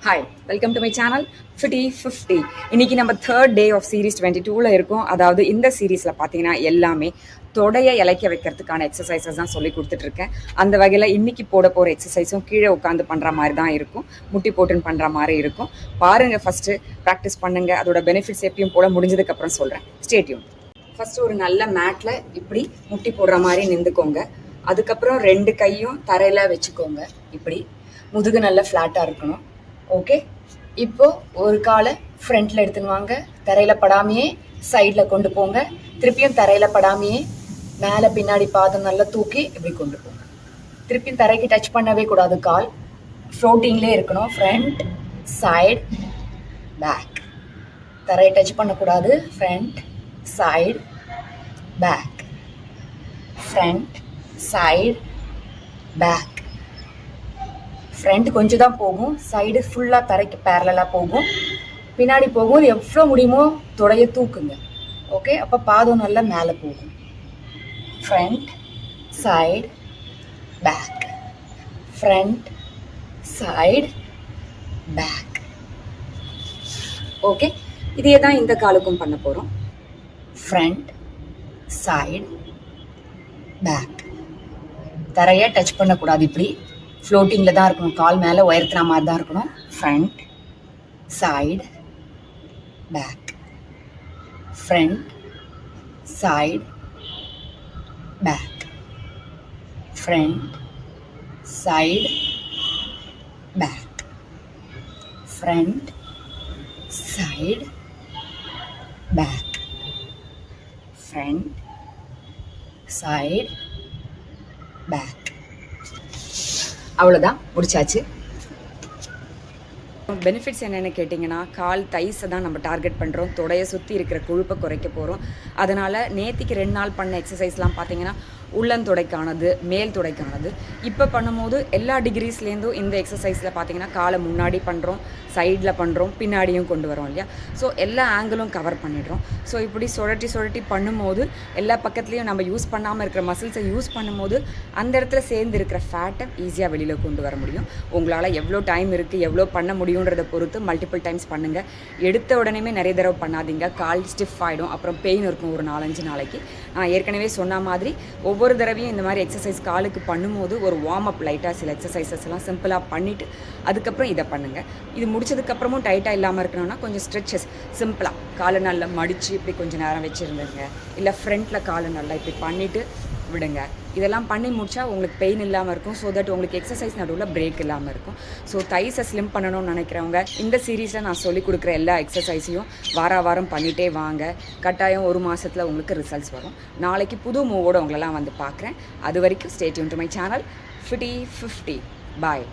Hi, welcome to my channel fifty 50. இன்னைக்கு நம்ம third day of series 22ல் இருக்கோம். அதாவது இந்த சீரீஸில் பார்த்தீங்கன்னா எல்லாமே தொடையை இலைக்க வைக்கிறதுக்கான எக்ஸசைசஸ் தான் சொல்லி கொடுத்துட்ருக்கேன். அந்த வகையில் இன்னைக்கு போட போகிற எக்ஸசைஸும் கீழே உட்காந்து பண்ணுற மாதிரி தான் இருக்கும், முட்டி போட்டுன்னு பண்ணுற மாதிரி இருக்கும். பாருங்கள், ஃபஸ்ட்டு ப்ராக்டிஸ் பண்ணுங்கள். அதோட பெனிஃபிட்ஸ் எப்பயும் போட முடிஞ்சதுக்கப்புறம் சொல்கிறேன். Stay tune. ஃபஸ்ட்டு ஒரு நல்ல மேட்டில் இப்படி முட்டி போடுற மாதிரி நின்றுக்கோங்க. அதுக்கப்புறம் 2 கையும் தரையில் வச்சுக்கோங்க. இப்படி முதுகு நல்லா ஃப்ளாட்டாக இருக்கணும். ஓகே, இப்போ ஒரு காலை ஃப்ரண்ட்டில் எடுத்துன்னு வாங்க. தரையில் படாமையே சைடில் கொண்டு போங்க. திருப்பியும் தரையில் படாமையே மேலே பின்னாடி பாதம் நல்லா தூக்கி இப்படி கொண்டு போங்க. திருப்பியும் தரைக்கு டச் பண்ணவே கூடாது. கால் ஃப்ளோட்டிங்லேயே இருக்கணும். Front, side, back. தரையை டச் பண்ணக்கூடாது. Front, side, back. Front, side, back. Front கொஞ்சம் தான் போகும், சைடு ஃபுல்லாக தரைக்கு பேரலாக போகும். பின்னாடி போகும். எவ்வளோ முடியுமோ தொடைய தூக்குங்க. ஓகே, அப்போ பாதம் நல்லா மேலே போகும். Front, side, back. Front, side, back. Okay, இதே தான் இந்த காலுக்கும் பண்ண போகிறோம். Front, side, back. தரையை டச் பண்ணக்கூடாது. இப்படி ஃப்ளோட்டிங்கில் தான் இருக்கணும். கால் மேலே உயர்த்துற மாதிரி தான் இருக்கணும். Front, side, back. Front, side, back. Front, side, back. Front, side, back. Front, side, back. அவ்வளோதான், முடிச்சாச்சு. பெனிஃபிட்ஸ் என்னென்னு கேட்டிங்கன்னா, கால் தைஸை தான் நம்ம டார்கெட் பண்ணுறோம். தொடையை சுற்றி இருக்கிற கொழுப்பை குறைக்க போகிறோம். அதனால் நேத்திக்கு 2 நாள் பண்ண எக்ஸசைஸ்லாம் பார்த்தீங்கன்னா உள்ளந்தொடைக்கானது, மேல் தொடைக்கானது. இப்போ பண்ணும்போது எல்லா டிகிரிஸ்லேருந்தும் இந்த எக்ஸசைஸில் பார்த்தீங்கன்னா காலை முன்னாடி பண்ணுறோம், சைடில் பண்ணுறோம், பின்னாடியும் கொண்டு வரோம் இல்லையா. ஸோ எல்லா ஆங்கிளும் கவர் பண்ணிடுறோம். ஸோ இப்படி சுழட்டி பண்ணும்போது எல்லா பக்கத்துலேயும் நம்ம யூஸ் பண்ணாமல் இருக்கிற மசில்ஸை யூஸ் பண்ணும்போது அந்த இடத்துல சேர்ந்து இருக்கிற ஃபேட்டை ஈஸியாக வெளியில் கொண்டு வர முடியும். உங்களால் எவ்வளோ டைம் இருக்குது, எவ்வளோ பண்ண முடியுன்றதை பொறுத்து மல்டிபிள் டைம்ஸ் பண்ணுங்கள். எடுத்த உடனே நிறைய தடவை பண்ணாதீங்க. கால் ஸ்டிஃப் ஆகிடும், அப்புறம் பெயின் இருக்கும் ஒரு 4-5 நாளைக்கு. நான் ஏற்கனவே சொன்ன மாதிரி ஒவ்வொரு தடவையும் இந்த மாதிரி எக்ஸசைஸ் காலுக்கு பண்ணும்போது ஒரு வார்ம் அப் லைட்டாக சில எக்ஸசைசஸ் எல்லாம் சிம்பிளாக பண்ணிவிட்டு அதுக்கப்புறம் இதை பண்ணுங்கள். இது முடிச்சதுக்கப்புறமும் டைட்டாக இல்லாமல் இருக்கணும்னா கொஞ்சம் ஸ்ட்ரெச்சஸ் சிம்பிளாக காலை நல்லா மடித்து இப்படி கொஞ்சம் நேரம் வச்சுருந்துங்க. இல்லை ஃப்ரண்ட்டில் காலை நல்லா இப்படி பண்ணிவிட்டு விடுங்க. இதெல்லாம் பண்ணி முடிச்சா உங்களுக்கு பெயின் இல்லாமல் இருக்கும். ஸோ தட் உங்களுக்கு எக்ஸசைஸ் நடுவில் பிரேக் இல்லாமல் இருக்கும். ஸோ தைஸை ஸ்லிம் பண்ணணும்னு நினைக்கிறவங்க இந்த சீரீஸில் நான் சொல்லிக் கொடுக்குற எல்லா எக்ஸசைஸையும் வாரம் பண்ணிகிட்டே வாங்க. கட்டாயம் 1 மாதத்தில் உங்களுக்கு ரிசல்ட்ஸ் வரும். நாளைக்கு புது மூவோடு உங்களெல்லாம் வந்து பார்க்குறேன். அது வரைக்கும் stay tune to my channel fifty 50. Bye.